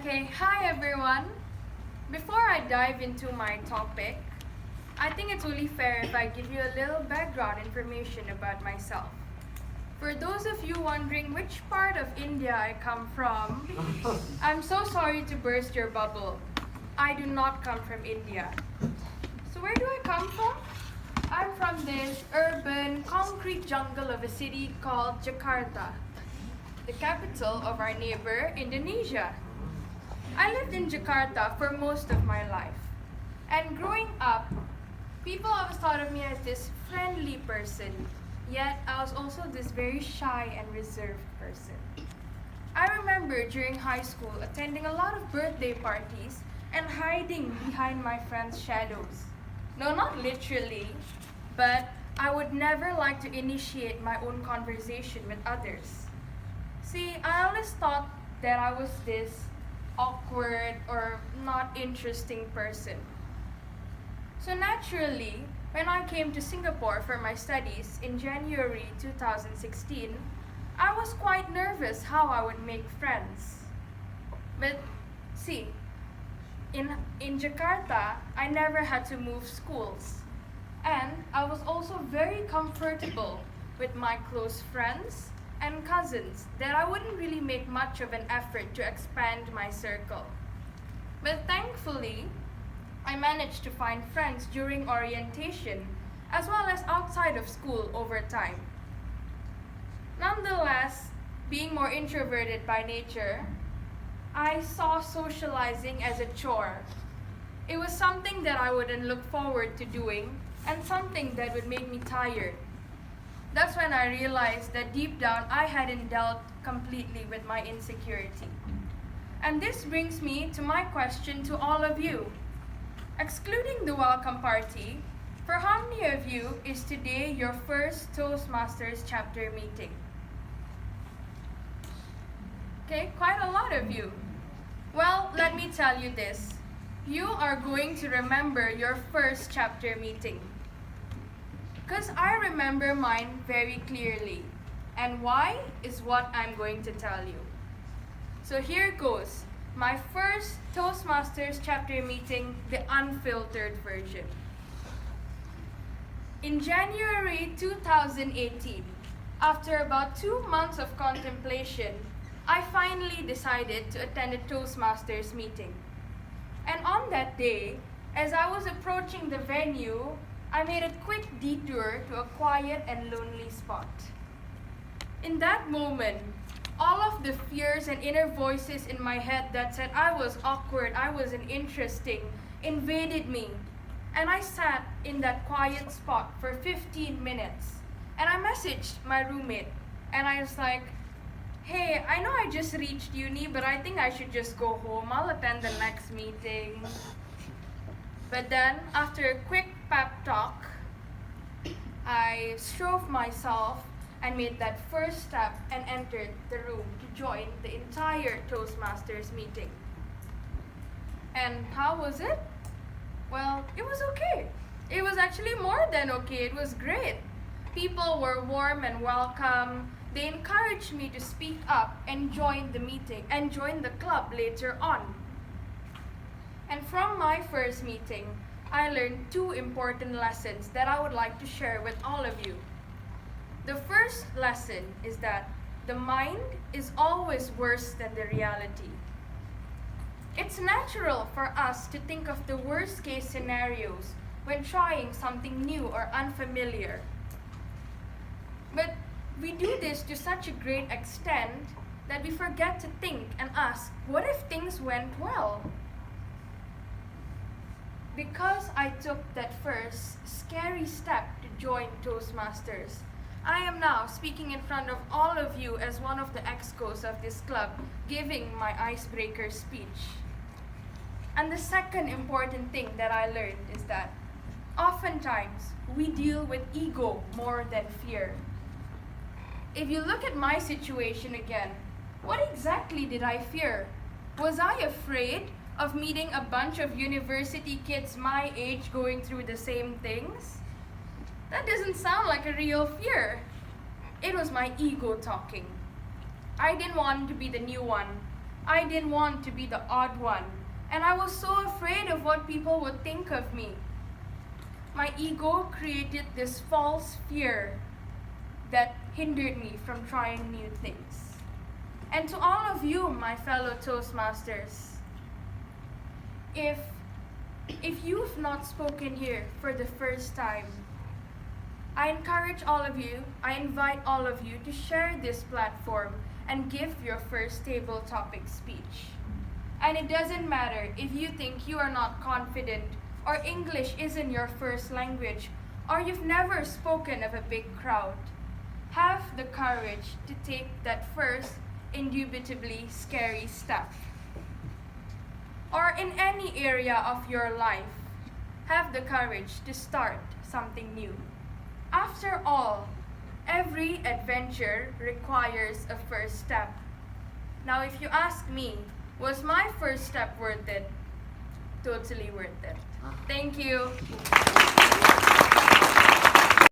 Okay, hi everyone. Before I dive into my topic, I think it's only fair if I give you a little background information about myself. For those of you wondering which part of India I come from, I'm so sorry to burst your bubble. I do not come from India. So where do I come from? I'm from this urban, concrete jungle of a city called Jakarta, the capital of our neighbor, Indonesia. I lived in Jakarta for most of my life. And growing up, people always thought of me as this friendly person, yet I was also this very shy and reserved person. I remember during high school attending a lot of birthday parties and hiding behind my friends' shadows. No, not literally, but I would never like to initiate my own conversation with others. See, I always thought that I was this awkward or not interesting person. So naturally, when I came to Singapore for my studies in January 2016, I was quite nervous how I would make friends. But see, in Jakarta, I never had to move schools. And I was also very comfortable with my close friends and cousins that I wouldn't really make much of an effort to expand my circle. But thankfully, I managed to find friends during orientation as well as outside of school over time. Nonetheless, being more introverted by nature, I saw socializing as a chore. It was something that I wouldn't look forward to doing and something that would make me tired. That's when I realized that deep down I hadn't dealt completely with my insecurity. And this brings me to my question to all of you. Excluding the welcome party, for how many of you is today your first Toastmasters chapter meeting? Okay, quite a lot of you. Well, let me tell you this. You are going to remember your first chapter meeting. Because I remember mine very clearly. And why is what I'm going to tell you. So here goes. My first Toastmasters chapter meeting, the unfiltered version. In January 2018, after about 2 months of contemplation, I finally decided to attend a Toastmasters meeting. And on that day, as I was approaching the venue, I made a quick detour to a quiet and lonely spot. In that moment, all of the fears and inner voices in my head that said I was awkward, I wasn't interesting, invaded me. And I sat in that quiet spot for 15 minutes. And I messaged my roommate. And I was like, hey, I know I just reached uni, but I think I should just go home. I'll attend the next meeting. But then, after a quick pep talk, I strove myself and made that first step and entered the room to join the entire Toastmasters meeting. And how was it? Well, it was okay. It was actually more than okay. It was great. People were warm and welcome. They encouraged me to speak up and join the meeting and join the club later on. And from my first meeting, I learned 2 important lessons that I would like to share with all of you. The first lesson is that the mind is always worse than the reality. It's natural for us to think of the worst case scenarios when trying something new or unfamiliar. But we do this to such a great extent that we forget to think and ask, what if things went well? Because I took that first scary step to join Toastmasters, I am now speaking in front of all of you as one of the excos of this club, giving my icebreaker speech. And the second important thing that I learned is that oftentimes we deal with ego more than fear. If you look at my situation again, what exactly did I fear? Was I afraid of meeting a bunch of university kids my age going through the same things? That doesn't sound like a real fear. It was my ego talking. I didn't want to be the new one, I didn't want to be the odd one, and I was so afraid of what people would think of me. My ego created this false fear that hindered me from trying new things. And to all of you, my fellow Toastmasters, if you've not spoken here for the first time, I encourage all of you, I invite all of you to share this platform and give your first table topic speech. And it doesn't matter if you think you are not confident, or English isn't your first language, or you've never spoken of a big crowd. Have the courage to take that first, indubitably scary step. Or in any area of your life, have the courage to start something new. After all, every adventure requires a first step. Now, if you ask me, was my first step worth it? Totally worth it. Thank you.